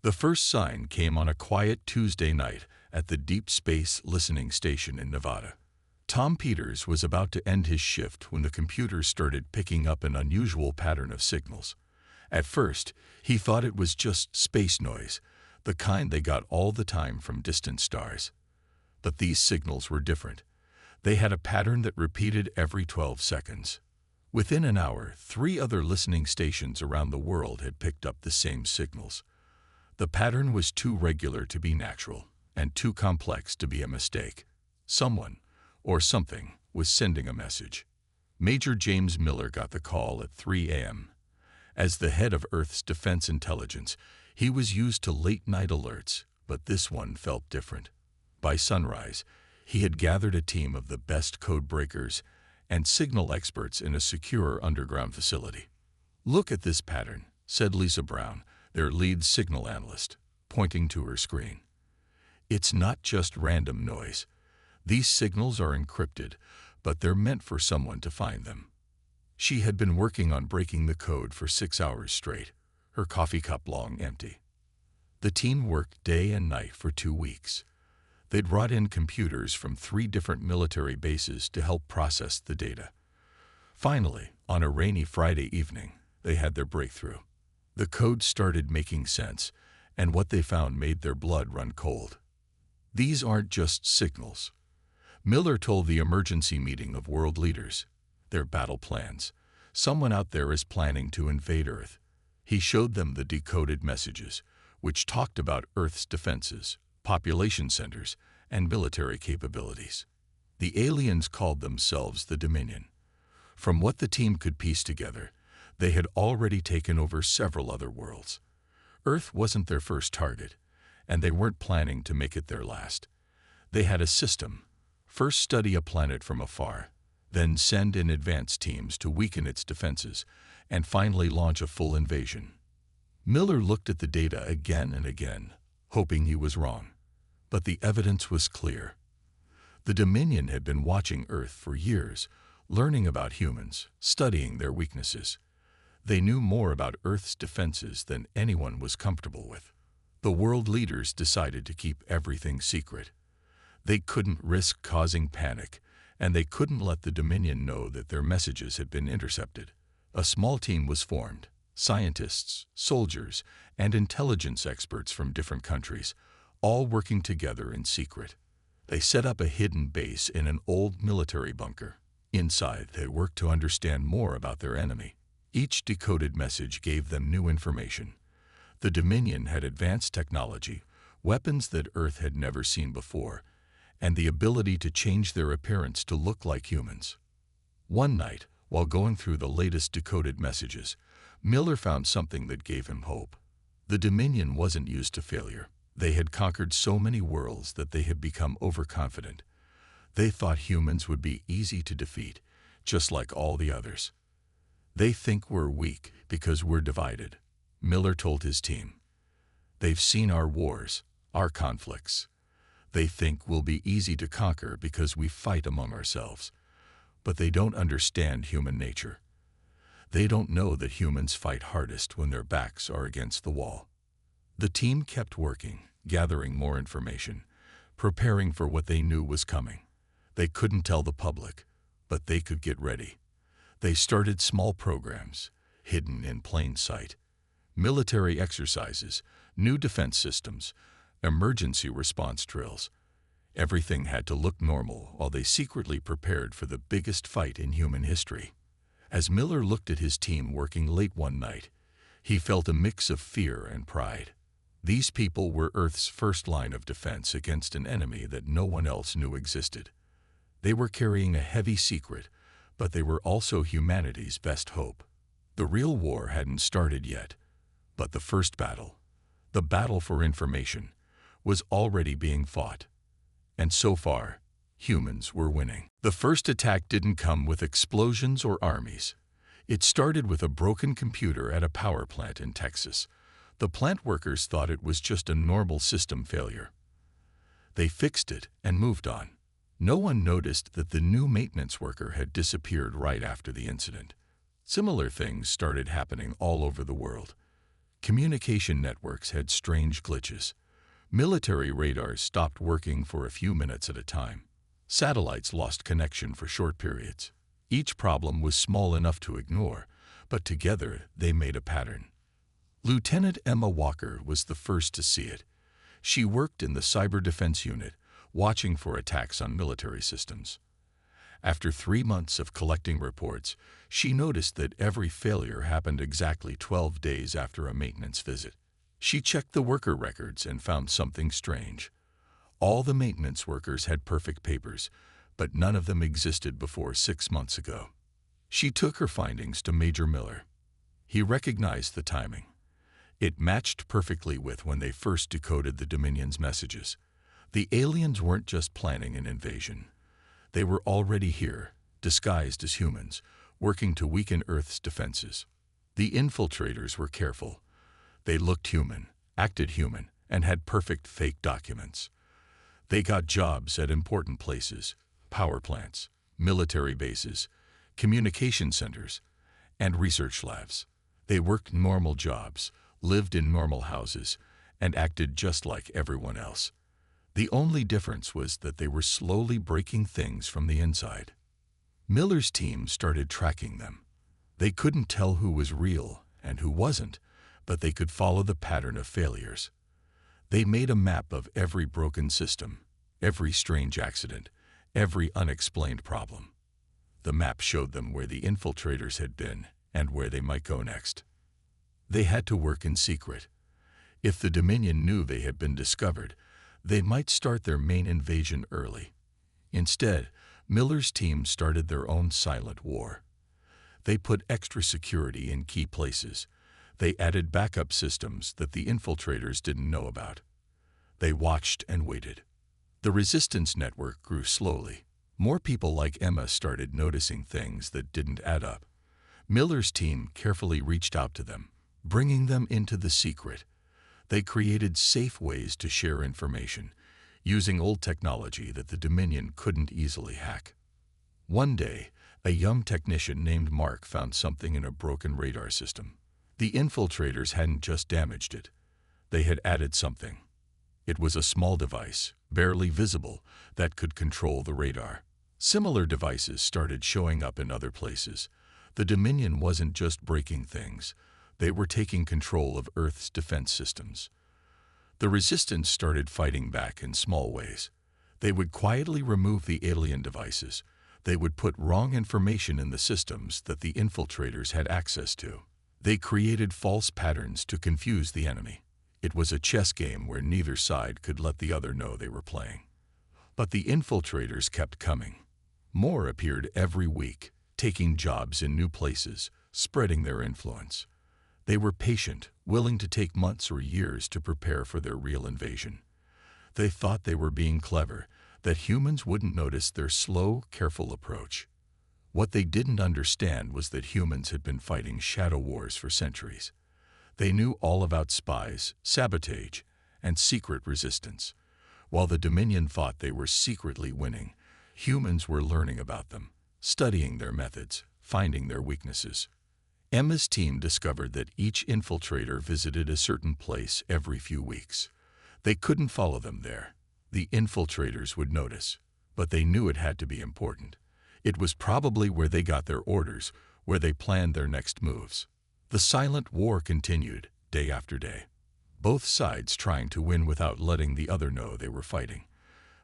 The first sign came on a quiet Tuesday night at the Deep Space Listening Station in Nevada. Tom Peters was about to end his shift when the computer started picking up an unusual pattern of signals. At first, he thought it was just space noise, the kind they got all the time from distant stars. But these signals were different. They had a pattern that repeated every 12 seconds. Within an hour, 3 other listening stations around the world had picked up the same signals. The pattern was too regular to be natural, and too complex to be a mistake. Someone, or something, was sending a message. Major James Miller got the call at 3 a.m. As the head of Earth's Defense Intelligence, he was used to late-night alerts, but this one felt different. By sunrise, he had gathered a team of the best code breakers and signal experts in a secure underground facility. "Look at this pattern," said Lisa Brown, their lead signal analyst, pointing to her screen. "It's not just random noise. These signals are encrypted, but they're meant for someone to find them." She had been working on breaking the code for 6 hours straight, her coffee cup long empty. The team worked day and night for 2 weeks. They'd brought in computers from 3 different military bases to help process the data. Finally, on a rainy Friday evening, they had their breakthrough. The code started making sense, and what they found made their blood run cold. "These aren't just signals," Miller told the emergency meeting of world leaders. "They're battle plans. Someone out there is planning to invade Earth." He showed them the decoded messages, which talked about Earth's defenses, population centers, and military capabilities. The aliens called themselves the Dominion. From what the team could piece together, they had already taken over several other worlds. Earth wasn't their first target, and they weren't planning to make it their last. They had a system: first study a planet from afar, then send in advance teams to weaken its defenses, and finally launch a full invasion. Miller looked at the data again and again, hoping he was wrong. But the evidence was clear. The Dominion had been watching Earth for years, learning about humans, studying their weaknesses. They knew more about Earth's defenses than anyone was comfortable with. The world leaders decided to keep everything secret. They couldn't risk causing panic, and they couldn't let the Dominion know that their messages had been intercepted. A small team was formed: scientists, soldiers, and intelligence experts from different countries, all working together in secret. They set up a hidden base in an old military bunker. Inside, they worked to understand more about their enemy. Each decoded message gave them new information. The Dominion had advanced technology, weapons that Earth had never seen before, and the ability to change their appearance to look like humans. One night, while going through the latest decoded messages, Miller found something that gave him hope. The Dominion wasn't used to failure. They had conquered so many worlds that they had become overconfident. They thought humans would be easy to defeat, just like all the others. "They think we're weak because we're divided," Miller told his team. "They've seen our wars, our conflicts. They think we'll be easy to conquer because we fight among ourselves. But they don't understand human nature. They don't know that humans fight hardest when their backs are against the wall." The team kept working, gathering more information, preparing for what they knew was coming. They couldn't tell the public, but they could get ready. They started small programs, hidden in plain sight: military exercises, new defense systems, emergency response drills. Everything had to look normal while they secretly prepared for the biggest fight in human history. As Miller looked at his team working late one night, he felt a mix of fear and pride. These people were Earth's first line of defense against an enemy that no one else knew existed. They were carrying a heavy secret, but they were also humanity's best hope. The real war hadn't started yet, but the first battle, the battle for information, was already being fought. And so far, humans were winning. The first attack didn't come with explosions or armies. It started with a broken computer at a power plant in Texas. The plant workers thought it was just a normal system failure. They fixed it and moved on. No one noticed that the new maintenance worker had disappeared right after the incident. Similar things started happening all over the world. Communication networks had strange glitches. Military radars stopped working for a few minutes at a time. Satellites lost connection for short periods. Each problem was small enough to ignore, but together they made a pattern. Lieutenant Emma Walker was the first to see it. She worked in the Cyber Defense Unit, watching for attacks on military systems. After 3 months of collecting reports, she noticed that every failure happened exactly 12 days after a maintenance visit. She checked the worker records and found something strange. All the maintenance workers had perfect papers, but none of them existed before 6 months ago. She took her findings to Major Miller. He recognized the timing. It matched perfectly with when they first decoded the Dominion's messages. The aliens weren't just planning an invasion. They were already here, disguised as humans, working to weaken Earth's defenses. The infiltrators were careful. They looked human, acted human, and had perfect fake documents. They got jobs at important places, power plants, military bases, communication centers, and research labs. They worked normal jobs, lived in normal houses, and acted just like everyone else. The only difference was that they were slowly breaking things from the inside. Miller's team started tracking them. They couldn't tell who was real and who wasn't, but they could follow the pattern of failures. They made a map of every broken system, every strange accident, every unexplained problem. The map showed them where the infiltrators had been and where they might go next. They had to work in secret. If the Dominion knew they had been discovered, they might start their main invasion early. Instead, Miller's team started their own silent war. They put extra security in key places. They added backup systems that the infiltrators didn't know about. They watched and waited. The resistance network grew slowly. More people like Emma started noticing things that didn't add up. Miller's team carefully reached out to them, bringing them into the secret. They created safe ways to share information, using old technology that the Dominion couldn't easily hack. One day, a young technician named Mark found something in a broken radar system. The infiltrators hadn't just damaged it. They had added something. It was a small device, barely visible, that could control the radar. Similar devices started showing up in other places. The Dominion wasn't just breaking things. They were taking control of Earth's defense systems. The resistance started fighting back in small ways. They would quietly remove the alien devices. They would put wrong information in the systems that the infiltrators had access to. They created false patterns to confuse the enemy. It was a chess game where neither side could let the other know they were playing. But the infiltrators kept coming. More appeared every week, taking jobs in new places, spreading their influence. They were patient, willing to take months or years to prepare for their real invasion. They thought they were being clever, that humans wouldn't notice their slow, careful approach. What they didn't understand was that humans had been fighting shadow wars for centuries. They knew all about spies, sabotage, and secret resistance. While the Dominion thought they were secretly winning, humans were learning about them, studying their methods, finding their weaknesses. Emma's team discovered that each infiltrator visited a certain place every few weeks. They couldn't follow them there. The infiltrators would notice, but they knew it had to be important. It was probably where they got their orders, where they planned their next moves. The silent war continued, day after day. Both sides trying to win without letting the other know they were fighting.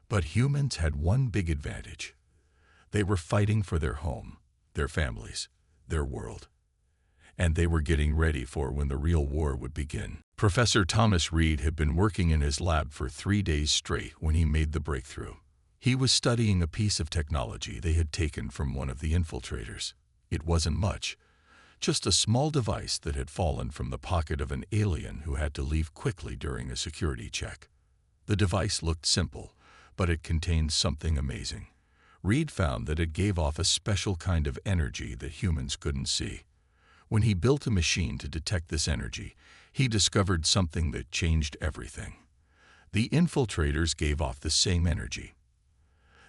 But humans had one big advantage. They were fighting for their home, their families, their world. And they were getting ready for when the real war would begin. Professor Thomas Reed had been working in his lab for 3 days straight when he made the breakthrough. He was studying a piece of technology they had taken from one of the infiltrators. It wasn't much, just a small device that had fallen from the pocket of an alien who had to leave quickly during a security check. The device looked simple, but it contained something amazing. Reed found that it gave off a special kind of energy that humans couldn't see. When he built a machine to detect this energy, he discovered something that changed everything. The infiltrators gave off the same energy.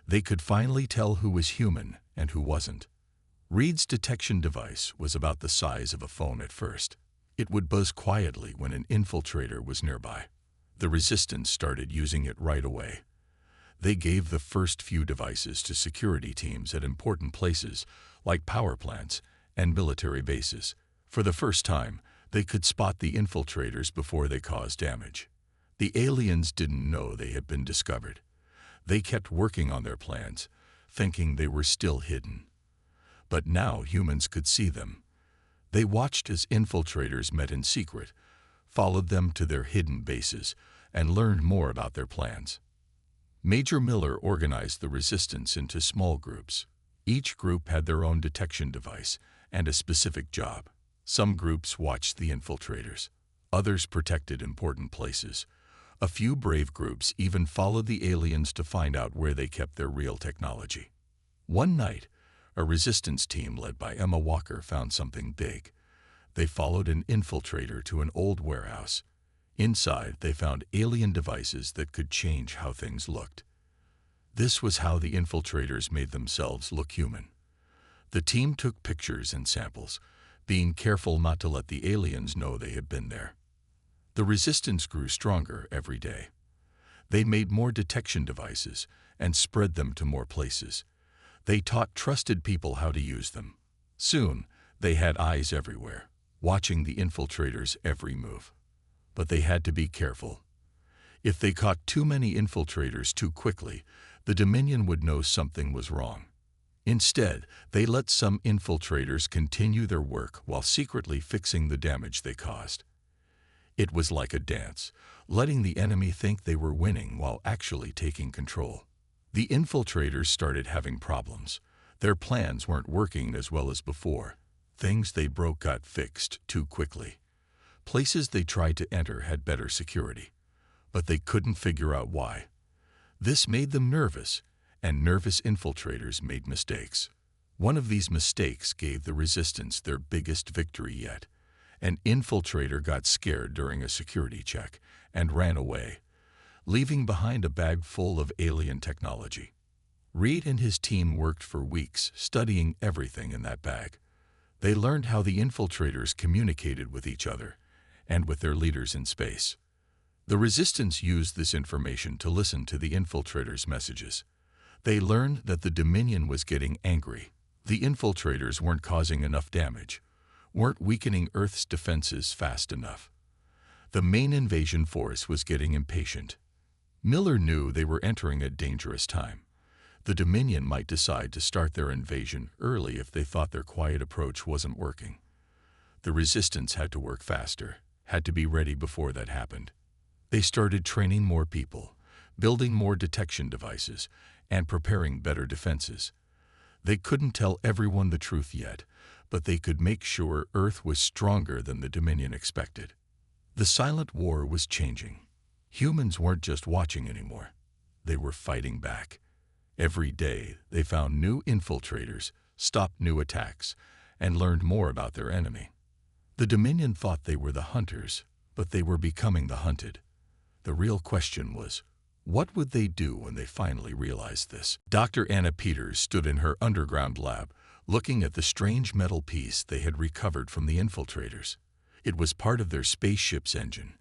They could finally tell who was human and who wasn't. Reed's detection device was about the size of a phone at first. It would buzz quietly when an infiltrator was nearby. The Resistance started using it right away. They gave the first few devices to security teams at important places like power plants and military bases. For the first time, they could spot the infiltrators before they caused damage. The aliens didn't know they had been discovered. They kept working on their plans, thinking they were still hidden. But now humans could see them. They watched as infiltrators met in secret, followed them to their hidden bases, and learned more about their plans. Major Miller organized the Resistance into small groups. Each group had their own detection device and a specific job. Some groups watched the infiltrators. Others protected important places. A few brave groups even followed the aliens to find out where they kept their real technology. One night, a Resistance team led by Emma Walker found something big. They followed an infiltrator to an old warehouse. Inside, they found alien devices that could change how things looked. This was how the infiltrators made themselves look human. The team took pictures and samples, being careful not to let the aliens know they had been there. The Resistance grew stronger every day. They made more detection devices and spread them to more places. They taught trusted people how to use them. Soon, they had eyes everywhere, watching the infiltrators' every move. But they had to be careful. If they caught too many infiltrators too quickly, the Dominion would know something was wrong. Instead, they let some infiltrators continue their work while secretly fixing the damage they caused. It was like a dance, letting the enemy think they were winning while actually taking control. The infiltrators started having problems. Their plans weren't working as well as before. Things they broke got fixed too quickly. Places they tried to enter had better security, but they couldn't figure out why. This made them nervous, and nervous infiltrators made mistakes. One of these mistakes gave the Resistance their biggest victory yet. An infiltrator got scared during a security check and ran away, leaving behind a bag full of alien technology. Reed and his team worked for weeks studying everything in that bag. They learned how the infiltrators communicated with each other and with their leaders in space. The Resistance used this information to listen to the infiltrators' messages. They learned that the Dominion was getting angry. The infiltrators weren't causing enough damage, weren't weakening Earth's defenses fast enough. The main invasion force was getting impatient. Miller knew they were entering a dangerous time. The Dominion might decide to start their invasion early if they thought their quiet approach wasn't working. The Resistance had to work faster, had to be ready before that happened. They started training more people, building more detection devices, and preparing better defenses. They couldn't tell everyone the truth yet, but they could make sure Earth was stronger than the Dominion expected. The silent war was changing. Humans weren't just watching anymore. They were fighting back. Every day, they found new infiltrators, stopped new attacks, and learned more about their enemy. The Dominion thought they were the hunters, but they were becoming the hunted. The real question was, what would they do when they finally realized this? Dr. Anna Peters stood in her underground lab, looking at the strange metal piece they had recovered from the infiltrators. It was part of their spaceship's engine,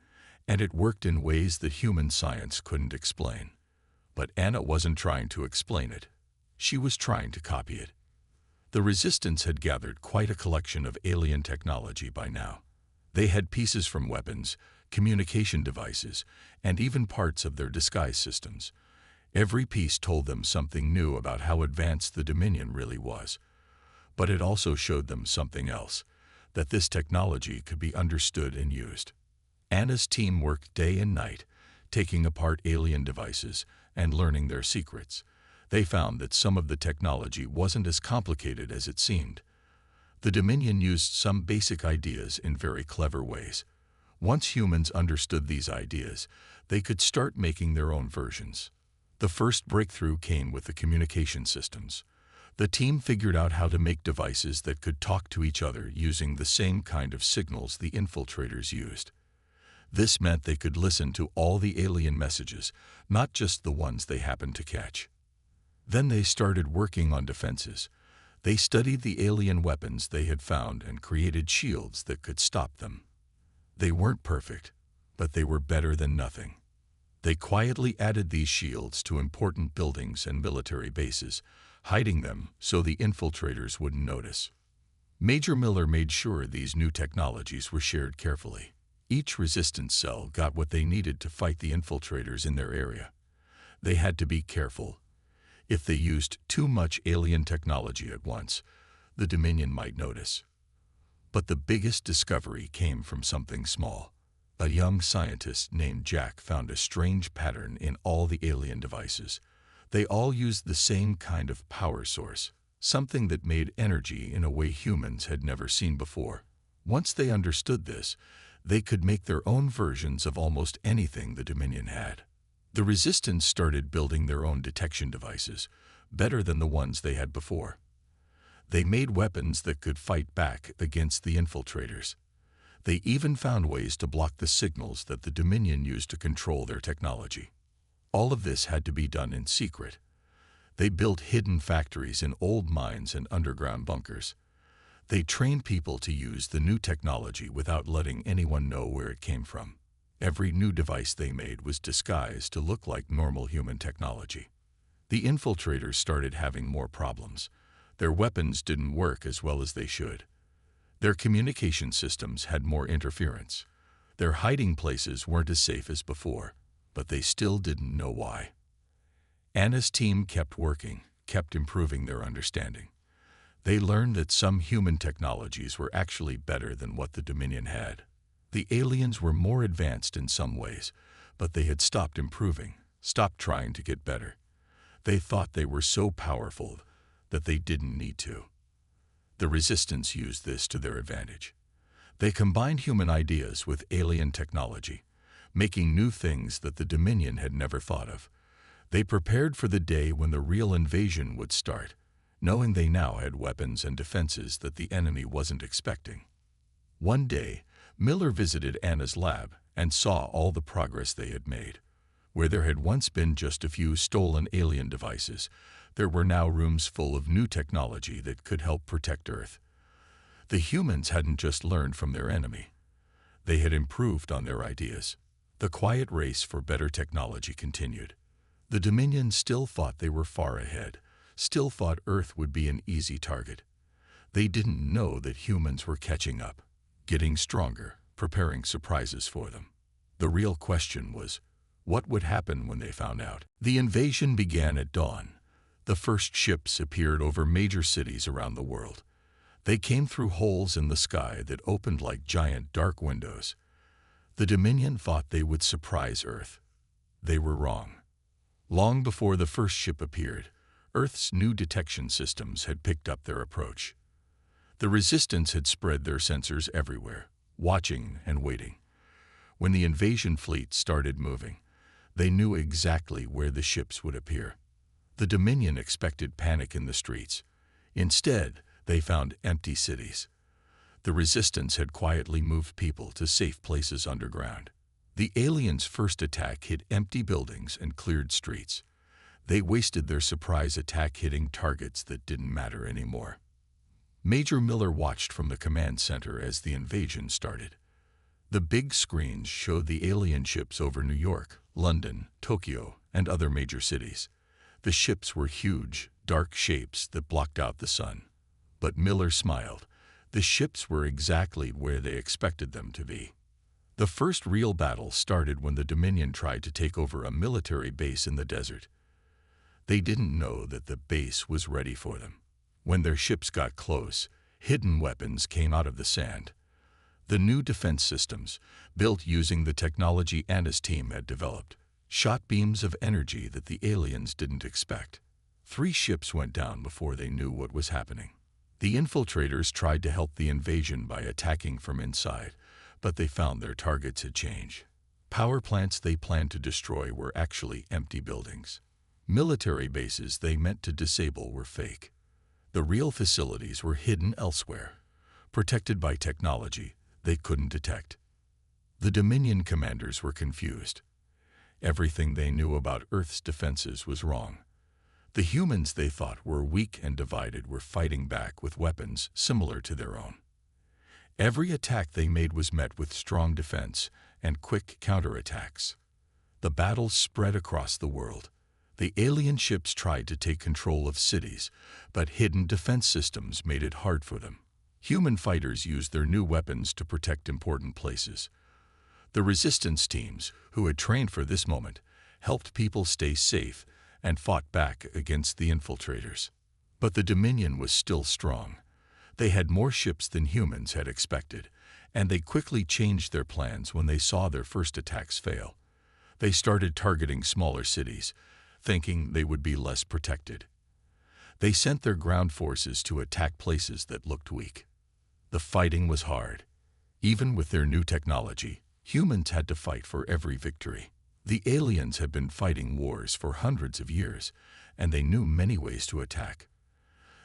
and it worked in ways that human science couldn't explain. But Anna wasn't trying to explain it. She was trying to copy it. The Resistance had gathered quite a collection of alien technology by now. They had pieces from weapons, communication devices, and even parts of their disguise systems. Every piece told them something new about how advanced the Dominion really was. But it also showed them something else, that this technology could be understood and used. Anna's team worked day and night, taking apart alien devices and learning their secrets. They found that some of the technology wasn't as complicated as it seemed. The Dominion used some basic ideas in very clever ways. Once humans understood these ideas, they could start making their own versions. The first breakthrough came with the communication systems. The team figured out how to make devices that could talk to each other using the same kind of signals the infiltrators used. This meant they could listen to all the alien messages, not just the ones they happened to catch. Then they started working on defenses. They studied the alien weapons they had found and created shields that could stop them. They weren't perfect, but they were better than nothing. They quietly added these shields to important buildings and military bases, hiding them so the infiltrators wouldn't notice. Major Miller made sure these new technologies were shared carefully. Each resistance cell got what they needed to fight the infiltrators in their area. They had to be careful. If they used too much alien technology at once, the Dominion might notice. But the biggest discovery came from something small. A young scientist named Jack found a strange pattern in all the alien devices. They all used the same kind of power source, something that made energy in a way humans had never seen before. Once they understood this, they could make their own versions of almost anything the Dominion had. The Resistance started building their own detection devices, better than the ones they had before. They made weapons that could fight back against the infiltrators. They even found ways to block the signals that the Dominion used to control their technology. All of this had to be done in secret. They built hidden factories in old mines and underground bunkers. They trained people to use the new technology without letting anyone know where it came from. Every new device they made was disguised to look like normal human technology. The infiltrators started having more problems. Their weapons didn't work as well as they should. Their communication systems had more interference. Their hiding places weren't as safe as before, but they still didn't know why. Anna's team kept working, kept improving their understanding. They learned that some human technologies were actually better than what the Dominion had. The aliens were more advanced in some ways, but they had stopped improving, stopped trying to get better. They thought they were so powerful that they didn't need to. The Resistance used this to their advantage. They combined human ideas with alien technology, making new things that the Dominion had never thought of. They prepared for the day when the real invasion would start, knowing they now had weapons and defenses that the enemy wasn't expecting. One day, Miller visited Anna's lab and saw all the progress they had made. Where there had once been just a few stolen alien devices, there were now rooms full of new technology that could help protect Earth. The humans hadn't just learned from their enemy. They had improved on their ideas. The quiet race for better technology continued. The Dominion still thought they were far ahead, still thought Earth would be an easy target. They didn't know that humans were catching up, getting stronger, preparing surprises for them. The real question was, what would happen when they found out? The invasion began at dawn. The first ships appeared over major cities around the world. They came through holes in the sky that opened like giant dark windows. The Dominion thought they would surprise Earth. They were wrong. Long before the first ship appeared, Earth's new detection systems had picked up their approach. The Resistance had spread their sensors everywhere, watching and waiting. When the invasion fleet started moving, they knew exactly where the ships would appear. The Dominion expected panic in the streets. Instead, they found empty cities. The Resistance had quietly moved people to safe places underground. The aliens' first attack hit empty buildings and cleared streets. They wasted their surprise attack hitting targets that didn't matter anymore. Major Miller watched from the command center as the invasion started. The big screens showed the alien ships over New York, London, Tokyo, and other major cities. The ships were huge, dark shapes that blocked out the sun. But Miller smiled. The ships were exactly where they expected them to be. The first real battle started when the Dominion tried to take over a military base in the desert. They didn't know that the base was ready for them. When their ships got close, hidden weapons came out of the sand. The new defense systems, built using the technology Anna's team had developed, shot beams of energy that the aliens didn't expect. 3 ships went down before they knew what was happening. The infiltrators tried to help the invasion by attacking from inside, but they found their targets had changed. Power plants they planned to destroy were actually empty buildings. Military bases they meant to disable were fake. The real facilities were hidden elsewhere, protected by technology they couldn't detect. The Dominion commanders were confused. Everything they knew about Earth's defenses was wrong. The humans they thought were weak and divided were fighting back with weapons similar to their own. Every attack they made was met with strong defense and quick counterattacks. The battles spread across the world. The alien ships tried to take control of cities, but hidden defense systems made it hard for them. Human fighters used their new weapons to protect important places. The resistance teams, who had trained for this moment, helped people stay safe and fought back against the infiltrators. But the Dominion was still strong. They had more ships than humans had expected, and they quickly changed their plans when they saw their first attacks fail. They started targeting smaller cities, thinking they would be less protected. They sent their ground forces to attack places that looked weak. The fighting was hard. Even with their new technology, humans had to fight for every victory. The aliens had been fighting wars for hundreds of years, and they knew many ways to attack.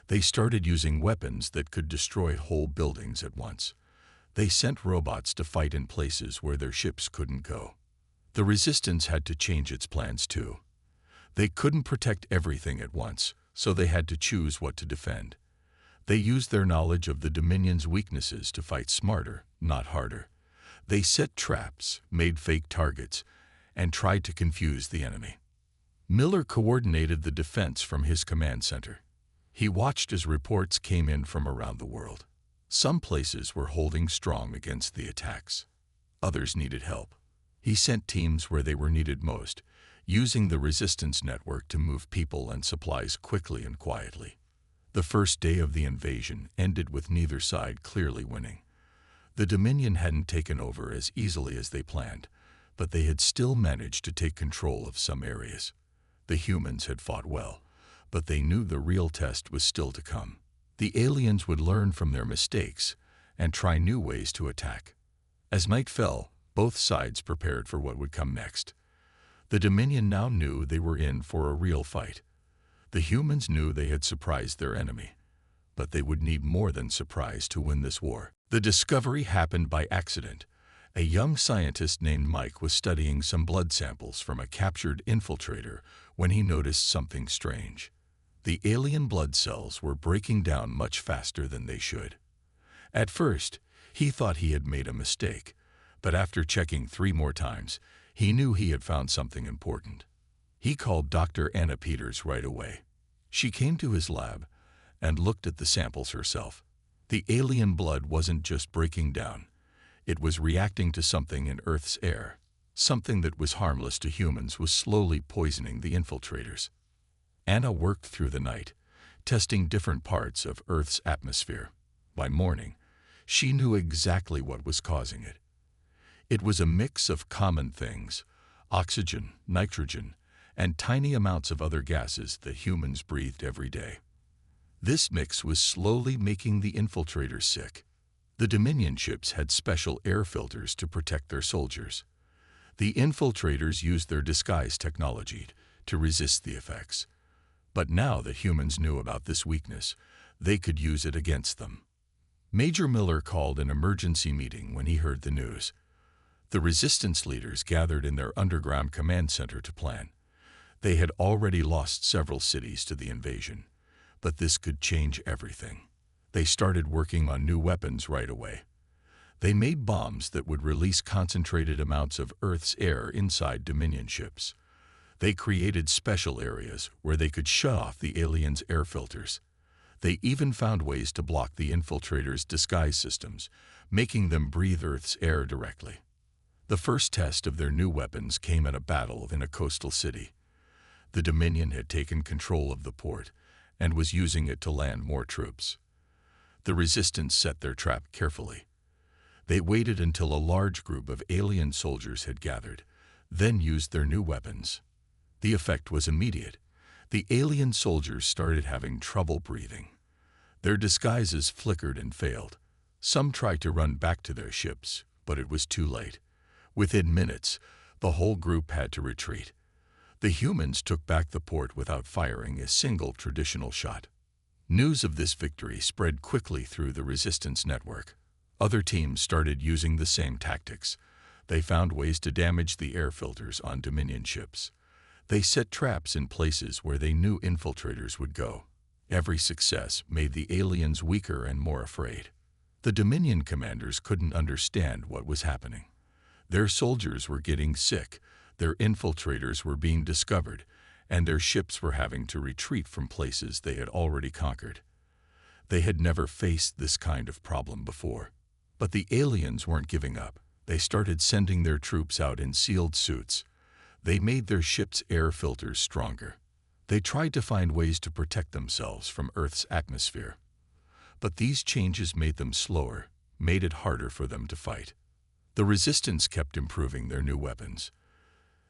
They started using weapons that could destroy whole buildings at once. They sent robots to fight in places where their ships couldn't go. The resistance had to change its plans too. They couldn't protect everything at once, so they had to choose what to defend. They used their knowledge of the Dominion's weaknesses to fight smarter, not harder. They set traps, made fake targets, and tried to confuse the enemy. Miller coordinated the defense from his command center. He watched as reports came in from around the world. Some places were holding strong against the attacks. Others needed help. He sent teams where they were needed most, using the resistance network to move people and supplies quickly and quietly. The first day of the invasion ended with neither side clearly winning. The Dominion hadn't taken over as easily as they planned, but they had still managed to take control of some areas. The humans had fought well, but they knew the real test was still to come. The aliens would learn from their mistakes and try new ways to attack. As night fell, both sides prepared for what would come next. The Dominion now knew they were in for a real fight. The humans knew they had surprised their enemy, but they would need more than surprise to win this war. The discovery happened by accident. A young scientist named Mike was studying some blood samples from a captured infiltrator when he noticed something strange. The alien blood cells were breaking down much faster than they should. At first, he thought he had made a mistake, but after checking 3 more times, he knew he had found something important. He called Dr. Anna Peters right away. She came to his lab and looked at the samples herself. The alien blood wasn't just breaking down. It was reacting to something in Earth's air. Something that was harmless to humans was slowly poisoning the infiltrators. Anna worked through the night, testing different parts of Earth's atmosphere. By morning, she knew exactly what was causing it. It was a mix of common things: oxygen, nitrogen, and tiny amounts of other gases that humans breathed every day. This mix was slowly making the infiltrators sick. The Dominion ships had special air filters to protect their soldiers. The infiltrators used their disguise technology to resist the effects. But now that humans knew about this weakness, they could use it against them. Major Miller called an emergency meeting when he heard the news. The resistance leaders gathered in their underground command center to plan. They had already lost several cities to the invasion, but this could change everything. They started working on new weapons right away. They made bombs that would release concentrated amounts of Earth's air inside Dominion ships. They created special areas where they could shut off the aliens' air filters. They even found ways to block the infiltrators' disguise systems, making them breathe Earth's air directly. The first test of their new weapons came at a battle in a coastal city. The Dominion had taken control of the port and was using it to land more troops. The resistance set their trap carefully. They waited until a large group of alien soldiers had gathered, then used their new weapons. The effect was immediate. The alien soldiers started having trouble breathing. Their disguises flickered and failed. Some tried to run back to their ships, but it was too late. Within minutes, the whole group had to retreat. The humans took back the port without firing a single traditional shot. News of this victory spread quickly through the resistance network. Other teams started using the same tactics. They found ways to damage the air filters on Dominion ships. They set traps in places where they knew infiltrators would go. Every success made the aliens weaker and more afraid. The Dominion commanders couldn't understand what was happening. Their soldiers were getting sick, their infiltrators were being discovered, and their ships were having to retreat from places they had already conquered. They had never faced this kind of problem before. But the aliens weren't giving up. They started sending their troops out in sealed suits. They made their ships' air filters stronger. They tried to find ways to protect themselves from Earth's atmosphere. But these changes made them slower, made it harder for them to fight. The Resistance kept improving their new weapons.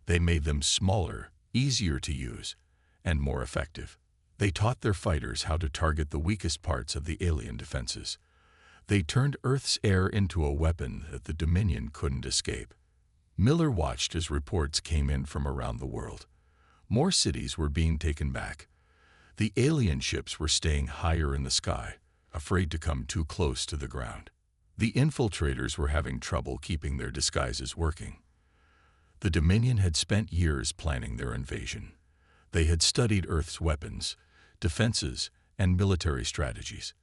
They made them smaller, easier to use, and more effective. They taught their fighters how to target the weakest parts of the alien defenses. They turned Earth's air into a weapon that the Dominion couldn't escape. Miller watched as reports came in from around the world. More cities were being taken back. The alien ships were staying higher in the sky, afraid to come too close to the ground. The infiltrators were having trouble keeping their disguises working. The Dominion had spent years planning their invasion. They had studied Earth's weapons, defenses, and military strategies.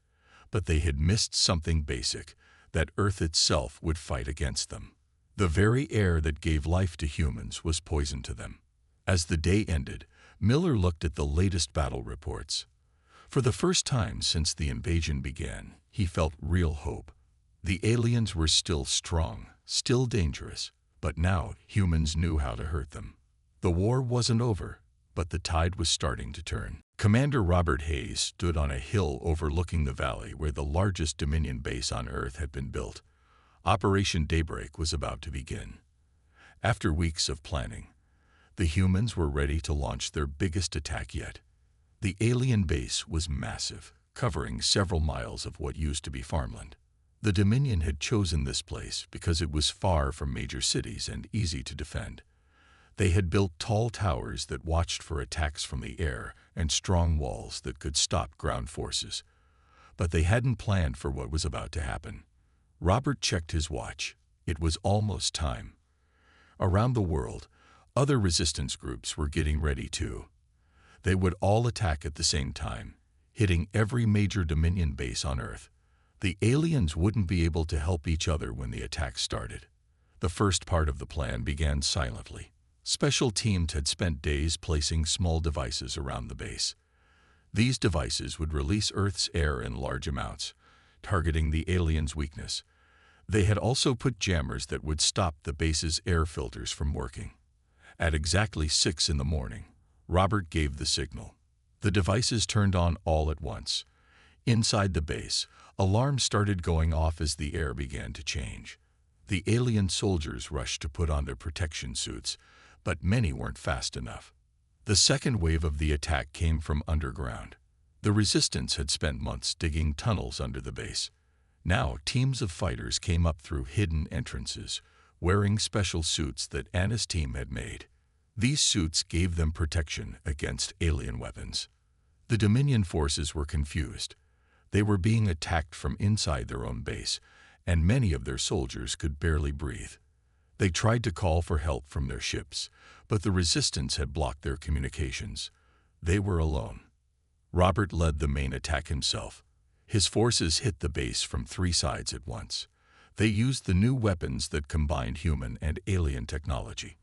But they had missed something basic, that Earth itself would fight against them. The very air that gave life to humans was poison to them. As the day ended, Miller looked at the latest battle reports. For the first time since the invasion began, he felt real hope. The aliens were still strong, still dangerous, but now humans knew how to hurt them. The war wasn't over, but the tide was starting to turn. Commander Robert Hayes stood on a hill overlooking the valley where the largest Dominion base on Earth had been built. Operation Daybreak was about to begin. After weeks of planning, the humans were ready to launch their biggest attack yet. The alien base was massive, covering several miles of what used to be farmland. The Dominion had chosen this place because it was far from major cities and easy to defend. They had built tall towers that watched for attacks from the air and strong walls that could stop ground forces. But they hadn't planned for what was about to happen. Robert checked his watch. It was almost time. Around the world, other resistance groups were getting ready too. They would all attack at the same time, hitting every major Dominion base on Earth. The aliens wouldn't be able to help each other when the attack started. The first part of the plan began silently. Special teams had spent days placing small devices around the base. These devices would release Earth's air in large amounts, targeting the aliens' weakness. They had also put jammers that would stop the base's air filters from working. At exactly 6 in the morning, Robert gave the signal. The devices turned on all at once. Inside the base, alarms started going off as the air began to change. The alien soldiers rushed to put on their protection suits, but many weren't fast enough. The second wave of the attack came from underground. The Resistance had spent months digging tunnels under the base. Now teams of fighters came up through hidden entrances, wearing special suits that Anna's team had made. These suits gave them protection against alien weapons. The Dominion forces were confused. They were being attacked from inside their own base, and many of their soldiers could barely breathe. They tried to call for help from their ships, but the Resistance had blocked their communications. They were alone. Robert led the main attack himself. His forces hit the base from 3 sides at once. They used the new weapons that combined human and alien technology.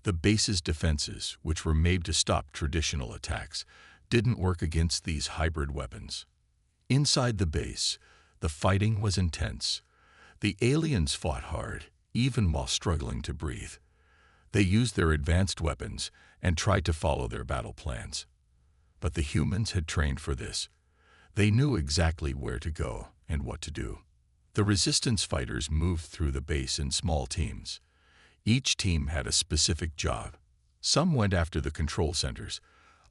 The base's defenses, which were made to stop traditional attacks, didn't work against these hybrid weapons. Inside the base, the fighting was intense. The aliens fought hard, even while struggling to breathe. They used their advanced weapons and tried to follow their battle plans. But the humans had trained for this. They knew exactly where to go and what to do. The Resistance fighters moved through the base in small teams. Each team had a specific job. Some went after the control centers,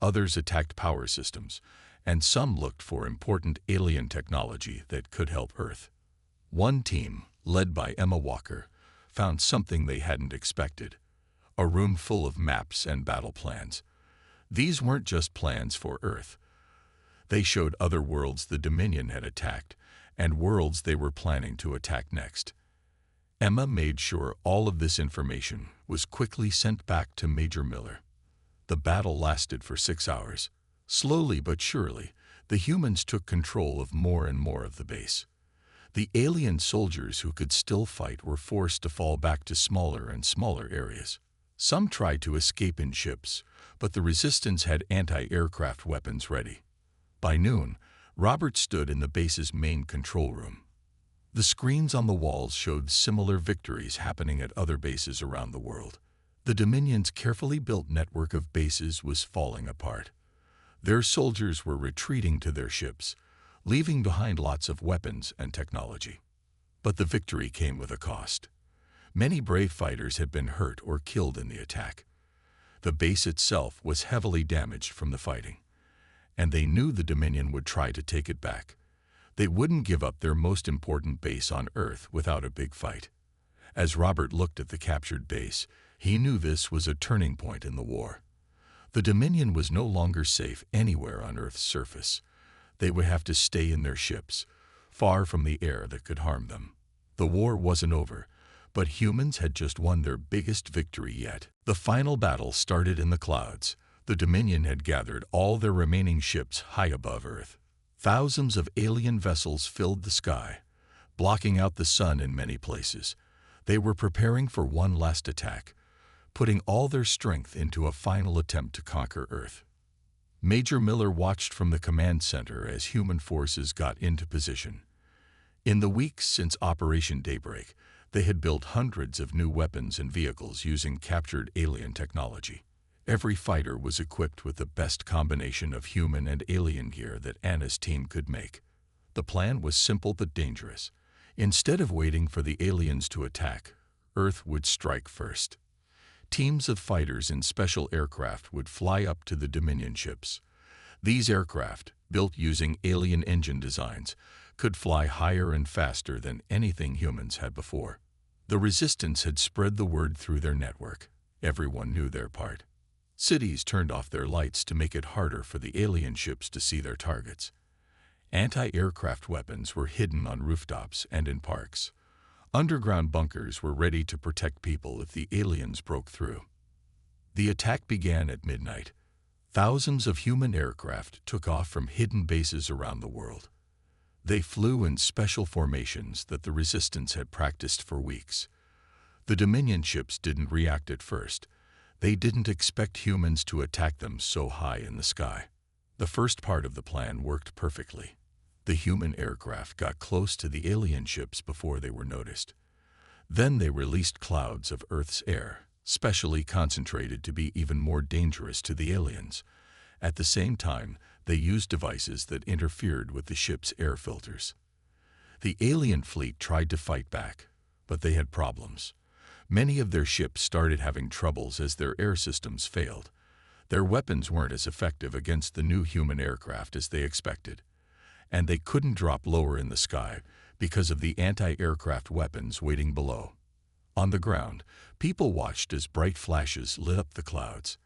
others attacked power systems, and some looked for important alien technology that could help Earth. One team, led by Emma Walker, found something they hadn't expected: a room full of maps and battle plans. These weren't just plans for Earth. They showed other worlds the Dominion had attacked and worlds they were planning to attack next. Emma made sure all of this information was quickly sent back to Major Miller. The battle lasted for 6 hours. Slowly but surely, the humans took control of more and more of the base. The alien soldiers who could still fight were forced to fall back to smaller and smaller areas. Some tried to escape in ships, but the resistance had anti-aircraft weapons ready. By noon, Robert stood in the base's main control room. The screens on the walls showed similar victories happening at other bases around the world. The Dominion's carefully built network of bases was falling apart. Their soldiers were retreating to their ships, leaving behind lots of weapons and technology. But the victory came with a cost. Many brave fighters had been hurt or killed in the attack. The base itself was heavily damaged from the fighting, and they knew the Dominion would try to take it back. They wouldn't give up their most important base on Earth without a big fight. As Robert looked at the captured base, he knew this was a turning point in the war. The Dominion was no longer safe anywhere on Earth's surface. They would have to stay in their ships, far from the air that could harm them. The war wasn't over, but humans had just won their biggest victory yet. The final battle started in the clouds. The Dominion had gathered all their remaining ships high above Earth. Thousands of alien vessels filled the sky, blocking out the sun in many places. They were preparing for one last attack, putting all their strength into a final attempt to conquer Earth. Major Miller watched from the command center as human forces got into position. In the weeks since Operation Daybreak, they had built hundreds of new weapons and vehicles using captured alien technology. Every fighter was equipped with the best combination of human and alien gear that Anna's team could make. The plan was simple but dangerous. Instead of waiting for the aliens to attack, Earth would strike first. Teams of fighters in special aircraft would fly up to the Dominion ships. These aircraft, built using alien engine designs, could fly higher and faster than anything humans had before. The resistance had spread the word through their network. Everyone knew their part. Cities turned off their lights to make it harder for the alien ships to see their targets. Anti-aircraft weapons were hidden on rooftops and in parks. Underground bunkers were ready to protect people if the aliens broke through. The attack began at midnight. Thousands of human aircraft took off from hidden bases around the world. They flew in special formations that the resistance had practiced for weeks. The Dominion ships didn't react at first. They didn't expect humans to attack them so high in the sky. The first part of the plan worked perfectly. The human aircraft got close to the alien ships before they were noticed. Then they released clouds of Earth's air, specially concentrated to be even more dangerous to the aliens. At the same time, they used devices that interfered with the ship's air filters. The alien fleet tried to fight back, but they had problems. Many of their ships started having troubles as their air systems failed. Their weapons weren't as effective against the new human aircraft as they expected, and they couldn't drop lower in the sky because of the anti-aircraft weapons waiting below. On the ground, people watched as bright flashes lit up the clouds.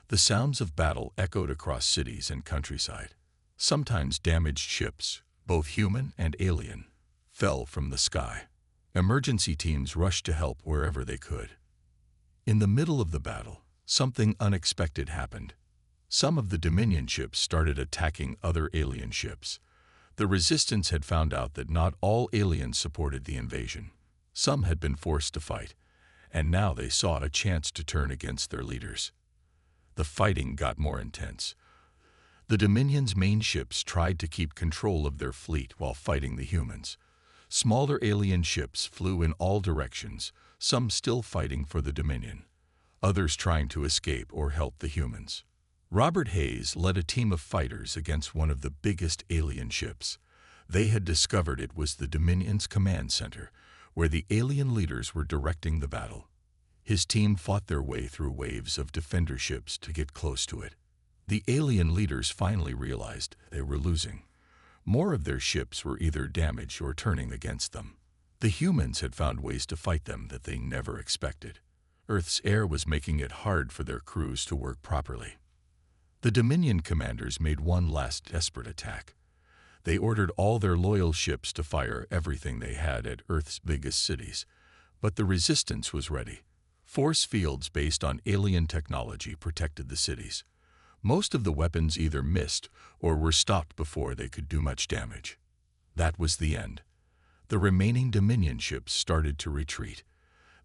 The sounds of battle echoed across cities and countryside. Sometimes damaged ships, both human and alien, fell from the sky. Emergency teams rushed to help wherever they could. In the middle of the battle, something unexpected happened. Some of the Dominion ships started attacking other alien ships. The resistance had found out that not all aliens supported the invasion. Some had been forced to fight, and now they saw a chance to turn against their leaders. The fighting got more intense. The Dominion's main ships tried to keep control of their fleet while fighting the humans. Smaller alien ships flew in all directions, some still fighting for the Dominion, others trying to escape or help the humans. Robert Hayes led a team of fighters against one of the biggest alien ships. They had discovered it was the Dominion's command center, where the alien leaders were directing the battle. His team fought their way through waves of defender ships to get close to it. The alien leaders finally realized they were losing. More of their ships were either damaged or turning against them. The humans had found ways to fight them that they never expected. Earth's air was making it hard for their crews to work properly. The Dominion commanders made one last desperate attack. They ordered all their loyal ships to fire everything they had at Earth's biggest cities, but the resistance was ready. Force fields based on alien technology protected the cities. Most of the weapons either missed or were stopped before they could do much damage. That was the end. The remaining Dominion ships started to retreat.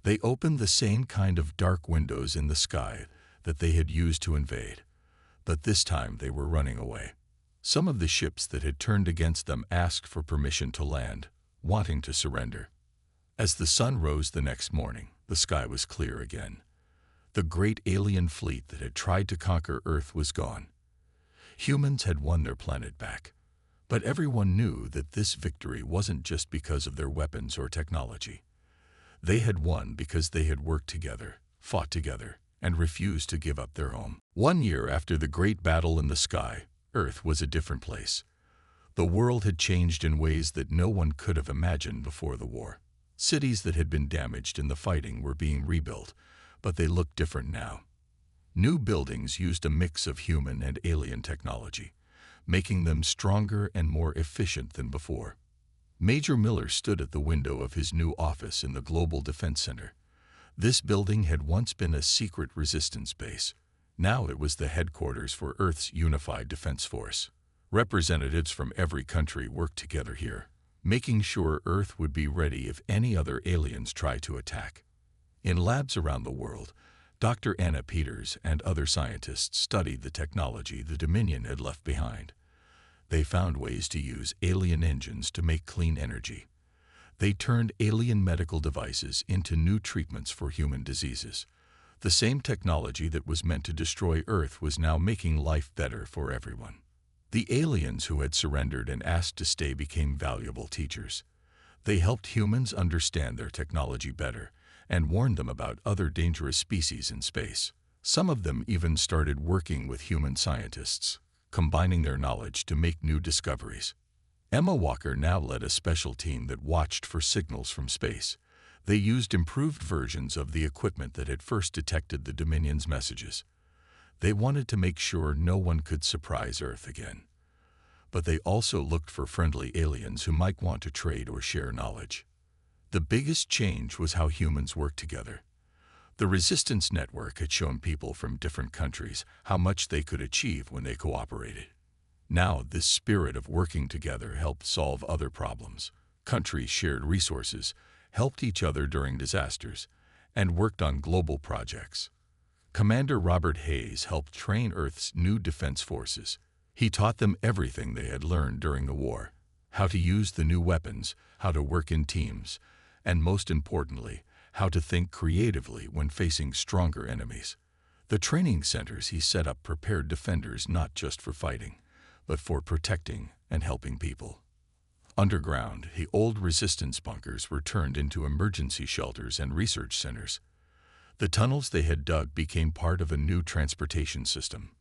They opened the same kind of dark windows in the sky that they had used to invade, but this time they were running away. Some of the ships that had turned against them asked for permission to land, wanting to surrender. As the sun rose the next morning, the sky was clear again. The great alien fleet that had tried to conquer Earth was gone. Humans had won their planet back. But everyone knew that this victory wasn't just because of their weapons or technology. They had won because they had worked together, fought together, and refused to give up their home. 1 year after the great battle in the sky, Earth was a different place. The world had changed in ways that no one could have imagined before the war. Cities that had been damaged in the fighting were being rebuilt, but they looked different now. New buildings used a mix of human and alien technology, making them stronger and more efficient than before. Major Miller stood at the window of his new office in the Global Defense Center. This building had once been a secret resistance base. Now it was the headquarters for Earth's unified defense force. Representatives from every country worked together here, making sure Earth would be ready if any other aliens tried to attack. In labs around the world, Dr. Anna Peters and other scientists studied the technology the Dominion had left behind. They found ways to use alien engines to make clean energy. They turned alien medical devices into new treatments for human diseases. The same technology that was meant to destroy Earth was now making life better for everyone. The aliens who had surrendered and asked to stay became valuable teachers. They helped humans understand their technology better and warned them about other dangerous species in space. Some of them even started working with human scientists, combining their knowledge to make new discoveries. Emma Walker now led a special team that watched for signals from space. They used improved versions of the equipment that had first detected the Dominion's messages. They wanted to make sure no one could surprise Earth again. But they also looked for friendly aliens who might want to trade or share knowledge. The biggest change was how humans worked together. The Resistance Network had shown people from different countries how much they could achieve when they cooperated. Now, this spirit of working together helped solve other problems. Countries shared resources, helped each other during disasters, and worked on global projects. Commander Robert Hayes helped train Earth's new defense forces. He taught them everything they had learned during the war: how to use the new weapons, how to work in teams, and most importantly, how to think creatively when facing stronger enemies. The training centers he set up prepared defenders not just for fighting, but for protecting and helping people. Underground, the old resistance bunkers were turned into emergency shelters and research centers. The tunnels they had dug became part of a new transportation system.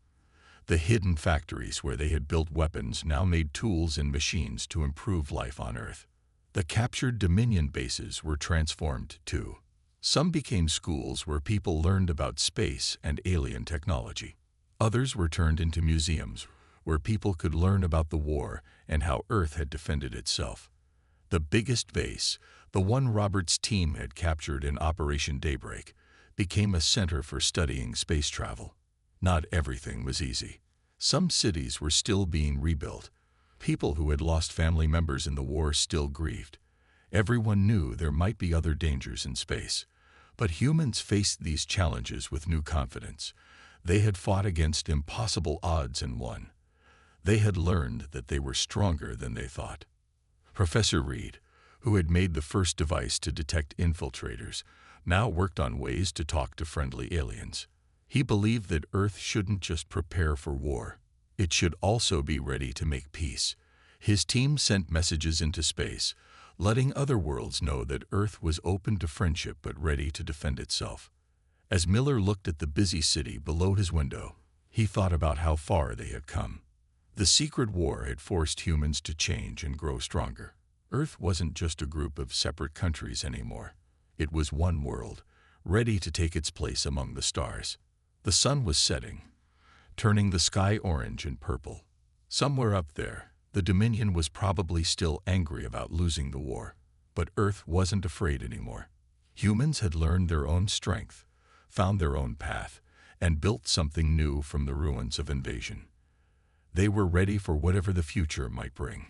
The hidden factories where they had built weapons now made tools and machines to improve life on Earth. The captured Dominion bases were transformed too. Some became schools where people learned about space and alien technology. Others were turned into museums where people could learn about the war and how Earth had defended itself. The biggest base, the one Robert's team had captured in Operation Daybreak, became a center for studying space travel. Not everything was easy. Some cities were still being rebuilt. People who had lost family members in the war still grieved. Everyone knew there might be other dangers in space. But humans faced these challenges with new confidence. They had fought against impossible odds and won. They had learned that they were stronger than they thought. Professor Reed, who had made the first device to detect infiltrators, now worked on ways to talk to friendly aliens. He believed that Earth shouldn't just prepare for war. It should also be ready to make peace. His team sent messages into space, letting other worlds know that Earth was open to friendship but ready to defend itself. As Miller looked at the busy city below his window, he thought about how far they had come. The secret war had forced humans to change and grow stronger. Earth wasn't just a group of separate countries anymore. It was one world, ready to take its place among the stars. The sun was setting, turning the sky orange and purple. Somewhere up there, the Dominion was probably still angry about losing the war, but Earth wasn't afraid anymore. Humans had learned their own strength, found their own path, and built something new from the ruins of invasion. They were ready for whatever the future might bring.